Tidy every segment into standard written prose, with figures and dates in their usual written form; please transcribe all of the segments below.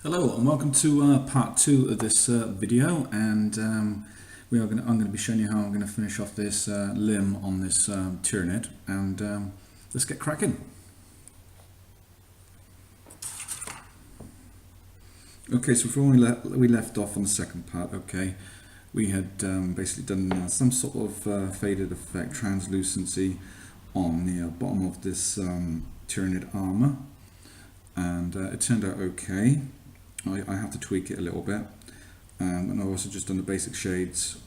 Hello and welcome to part 2 of this video, and I'm going to be showing you how I'm going to finish off this limb on this Tyranid, and let's get cracking. Okay, so before we left off on the second part, okay, we had basically done some sort of faded effect, translucency on the bottom of this Tyranid armor, and it turned out okay. I have to tweak it a little bit, and I've also just done the basic shades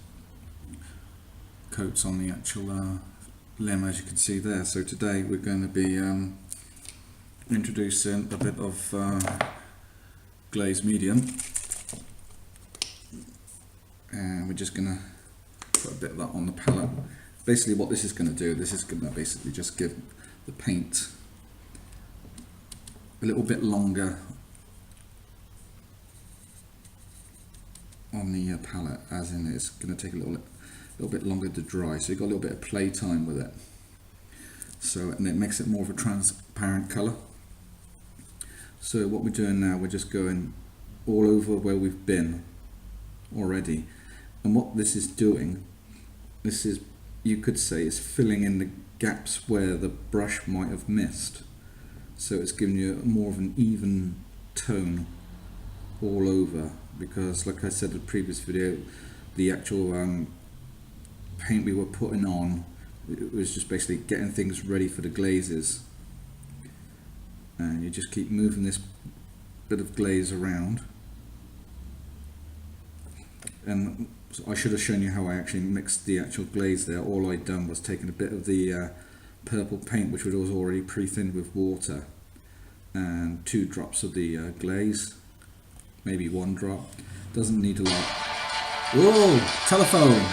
coats on the actual limb, as you can see there. So today we're going to be introducing a bit of Glaze Medium, and we're just going to put a bit of that on the palette. Basically what this is going to do, this is going to basically just give the paint a little bit longer on the palette, as in it's going to take a little bit longer to dry, so you've got a little bit of play time with it. So, and it makes it more of a transparent colour. So what we're doing now, we're just going all over where we've been already, and what this is doing, this is, you could say, is filling in the gaps where the brush might have missed. So it's giving you more of an even tone all over, because like I said in the previous video, the actual paint we were putting on, it was just basically getting things ready for the glazes, and you just keep moving this bit of glaze around. And so I should have shown you how I actually mixed the actual glaze there. All I'd done was taken a bit of the purple paint, which was already pre-thinned with water, and 2 drops of the glaze, maybe 1 drop. Doesn't need a lot. Whoa! Telephone!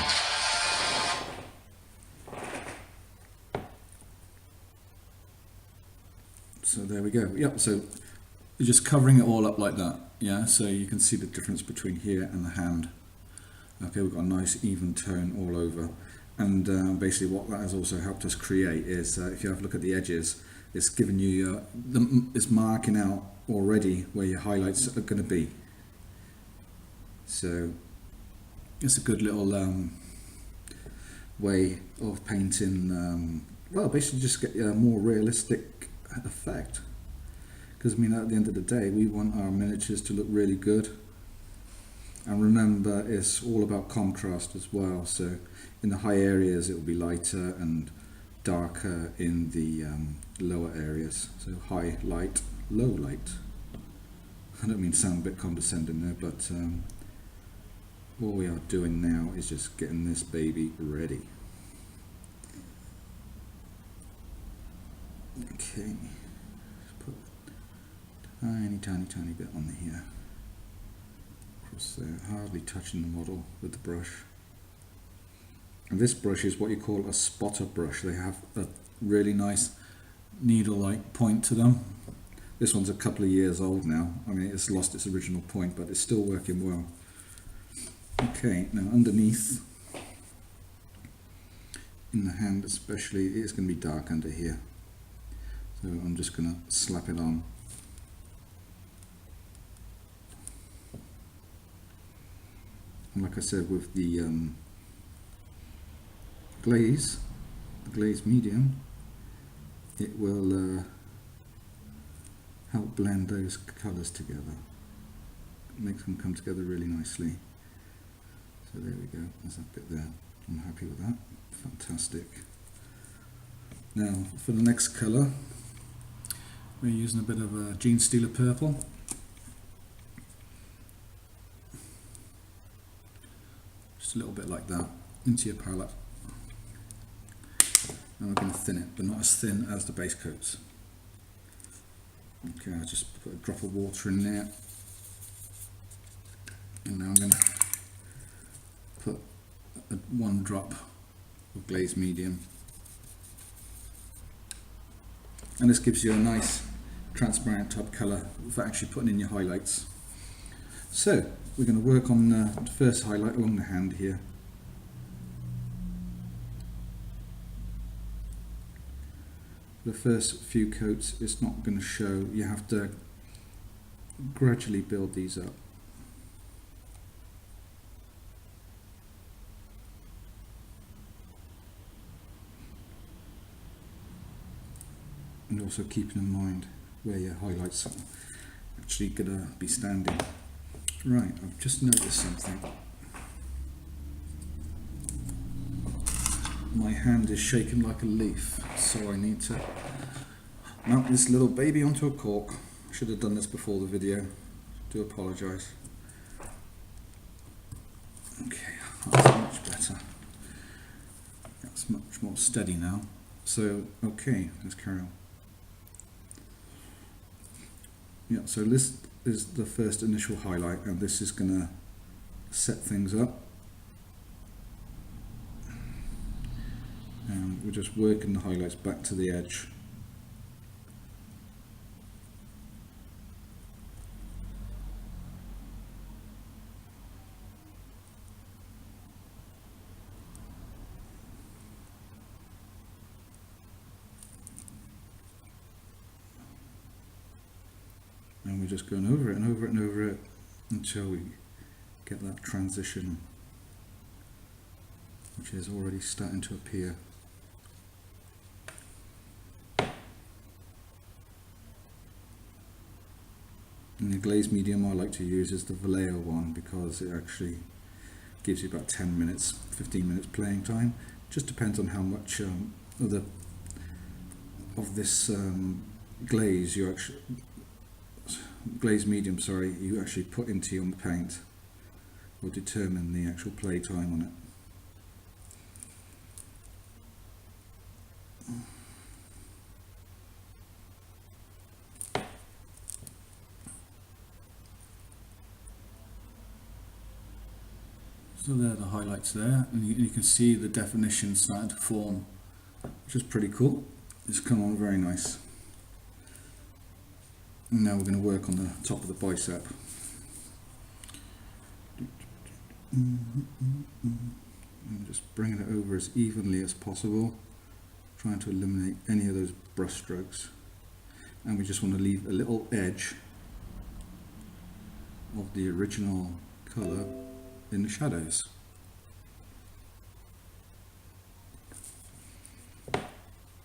So there we go. Yep, so you're just covering it all up like that. Yeah, so you can see the difference between here and the hand. Okay, we've got a nice even tone all over. And basically what that has also helped us create is, if you have a look at the edges, it's giving you, it's marking out already where your highlights are going to be. So it's a good little way of painting, well, basically just get a more realistic effect. Because I mean, at the end of the day, we want our miniatures to look really good. And remember, it's all about contrast as well. So in the high areas, it will be lighter, and darker in the lower areas. So high light, low light. I don't mean to sound a bit condescending there, but what we are doing now is just getting this baby ready. Okay, just put a tiny bit on here, across there, hardly touching the model with the brush. And this brush is what you call a spotter brush. They have a really nice needle-like point to them. This one's a couple of years old now. I mean, it's lost its original point, but it's still working well. Okay, now underneath, in the hand especially, it's going to be dark under here. So I'm just going to slap it on. And like I said, with the glaze medium, it will help blend those colours together. It makes them come together really nicely. So there we go, there's that bit there. I'm happy with that. Fantastic. Now for the next colour, we're using a bit of a Gene Stealer purple. Just a little bit like that into your palette. And we're going to thin it, but not as thin as the base coats. Okay, I'll just put a drop of water in there. And now I'm going to put 1 drop of Glaze Medium. And this gives you a nice transparent type colour for actually putting in your highlights. So we're going to work on the first highlight along the hand here. The first few coats, it's not going to show. You have to gradually build these up. And also keeping in mind where your highlights are actually going to be standing. Right, I've just noticed something. My hand is shaking like a leaf, so I need to mount this little baby onto a cork. I should have done this before the video. Do apologise. Okay, that's much better. That's much more steady now. So, okay, let's carry on. Yeah, so this is the first initial highlight, and this is going to set things up. And we're just working the highlights back to the edge. And we're just going over it and over it and over it until we get that transition, which is already starting to appear. And the glaze medium I like to use is the Vallejo one, because it actually gives you about 10 minutes, 15 minutes playing time. Just depends on how much of this glaze you actually glaze medium, sorry, you actually put into your paint will determine the actual play time on it. So there are the highlights there, and you can see the definition starting to form, which is pretty cool. It's come on very nice. And now we're going to work on the top of the bicep. And just bringing it over as evenly as possible, trying to eliminate any of those brush strokes. And we just want to leave a little edge of the original colour in the shadows.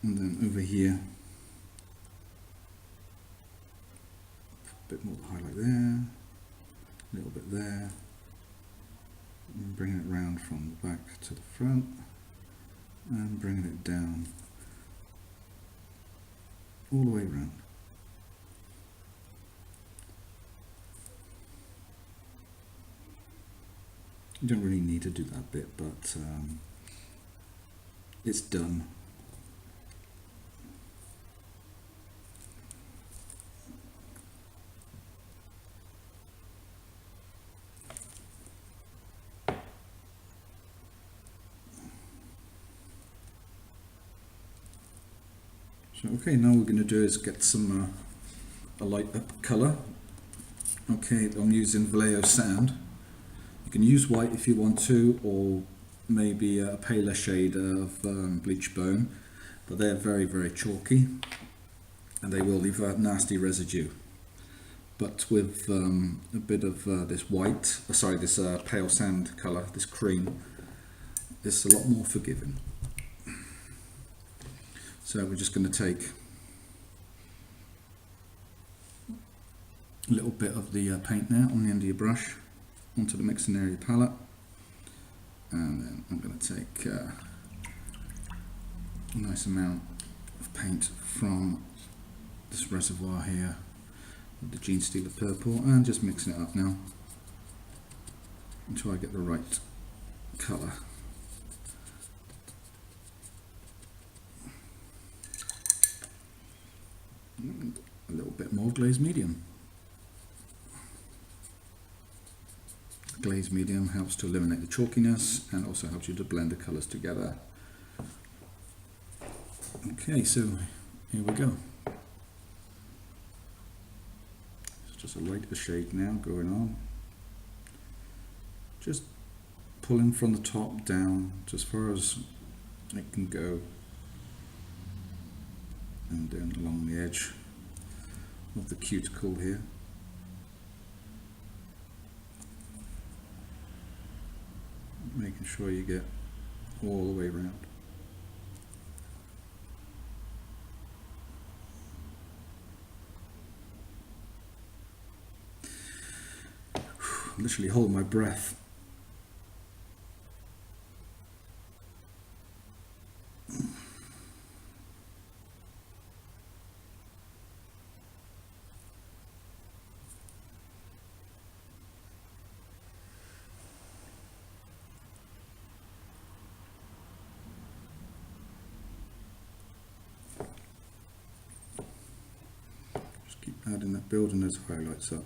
And then over here, a bit more highlight there, a little bit there, and bringing it round from the back to the front, and bringing it down all the way around. You don't really need to do that bit, but it's done. So okay, now what we're going to do is get some a light up colour. Okay, I'm using Vallejo Sand. You can use white if you want to, or maybe a paler shade of bleach bone, but they're very, very chalky and they will leave a nasty residue. But with a bit of this white, this pale sand colour, this cream, it's a lot more forgiving. So we're just going to take a little bit of the paint now on the end of your brush onto the mixing area palette, and then I'm going to take a nice amount of paint from this reservoir here with the Gene Stealer purple, and just mixing it up now until I get the right colour. And a little bit more glaze medium. Glaze medium helps to eliminate the chalkiness and also helps you to blend the colours together. Okay, so here we go. It's just a lighter shade now going on. Just pulling from the top down to as far as it can go, and down along the edge of the cuticle here. making sure you get all the way around. Literally hold my breath. Just keep adding that, building those highlights up.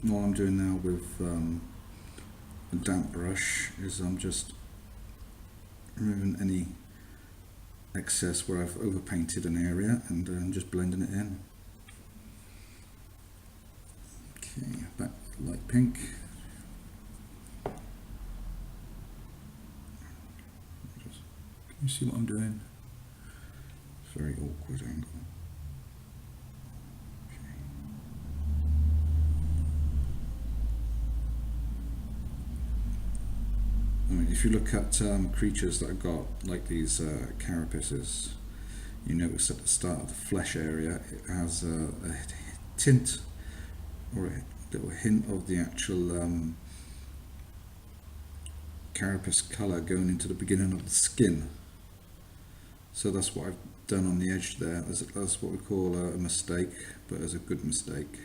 What I'm doing now with a damp brush is I'm just removing any excess where I've overpainted an area and just blending it in. Okay, back to the light pink. Can you see what I'm doing? It's a very awkward angle. If you look at creatures that have got like these carapaces, you notice at the start of the flesh area it has a tint or a little hint of the actual carapace colour going into the beginning of the skin. So that's what I've done on the edge there. That's what we call a mistake, but it's a good mistake.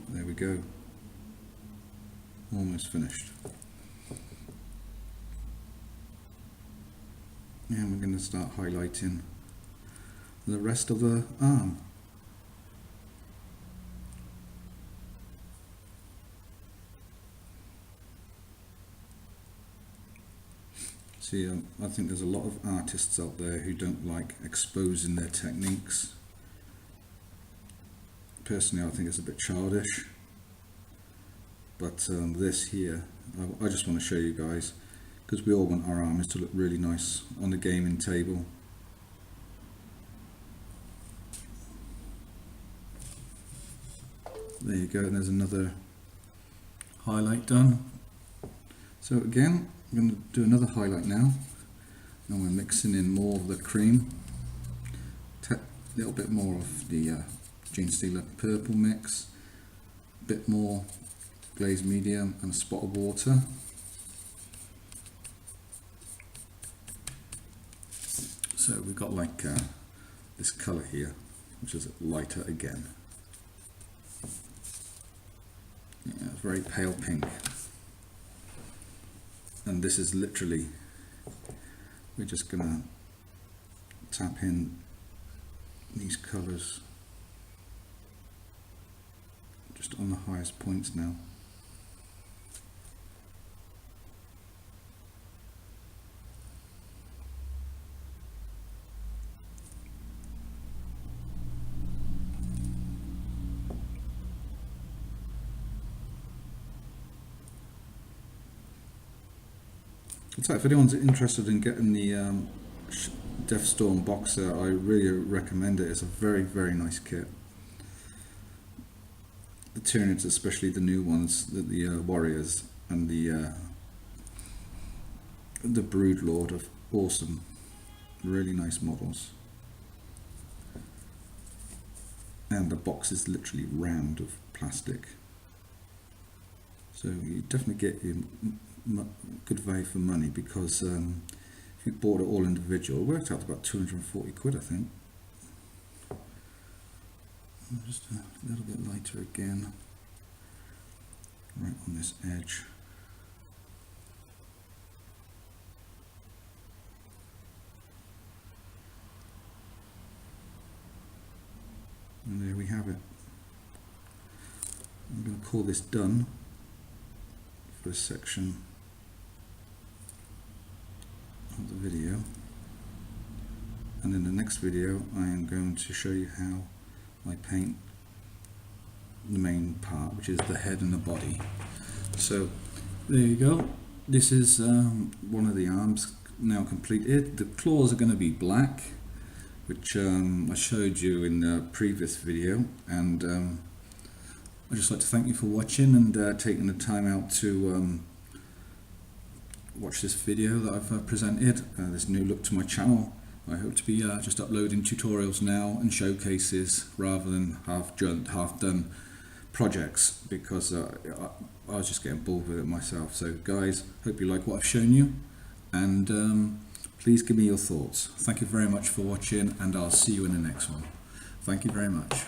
There we go. Almost finished. And we're going to start highlighting the rest of the arm. See, I think there's a lot of artists out there who don't like exposing their techniques. Personally, I think it's a bit childish. But this here, I just want to show you guys, because we all want our armies to look really nice on the gaming table. There you go, and there's another highlight done. So again, I'm going to do another highlight now, and we're mixing in more of the cream, a little bit more of the Genestealer purple mix, a bit more Glaze Medium and a spot of water. So we've got like this colour here, which is lighter again. Yeah, very pale pink. And this is literally, we're just gonna tap in these colours just on the highest points now. So if anyone's interested in getting the Deathstorm box set, I really recommend it. It's a very, very nice kit. The Tyranids, especially the new ones, the warriors and the Brood Lord, are awesome. Really nice models. And the box is literally round of plastic. So you definitely get your good value for money, because if you bought it all individual, it worked out about 240 quid, I think. Just a little bit lighter again, right on this edge. And there we have it. call this done for this section of the video, and in the next video I am going to show you how I paint the main part, which is the head and the body. So there you go. This is one of the arms now completed. The claws are going to be black, which I showed you in the previous video, and I'd just like to thank you for watching and taking the time out to watch this video that I've presented, this new look to my channel. I hope to be just uploading tutorials now and showcases rather than half done projects, because I was just getting bored with it myself. So guys, hope you like what I've shown you, and please give me your thoughts. Thank you very much for watching, and I'll see you in the next one. Thank you very much.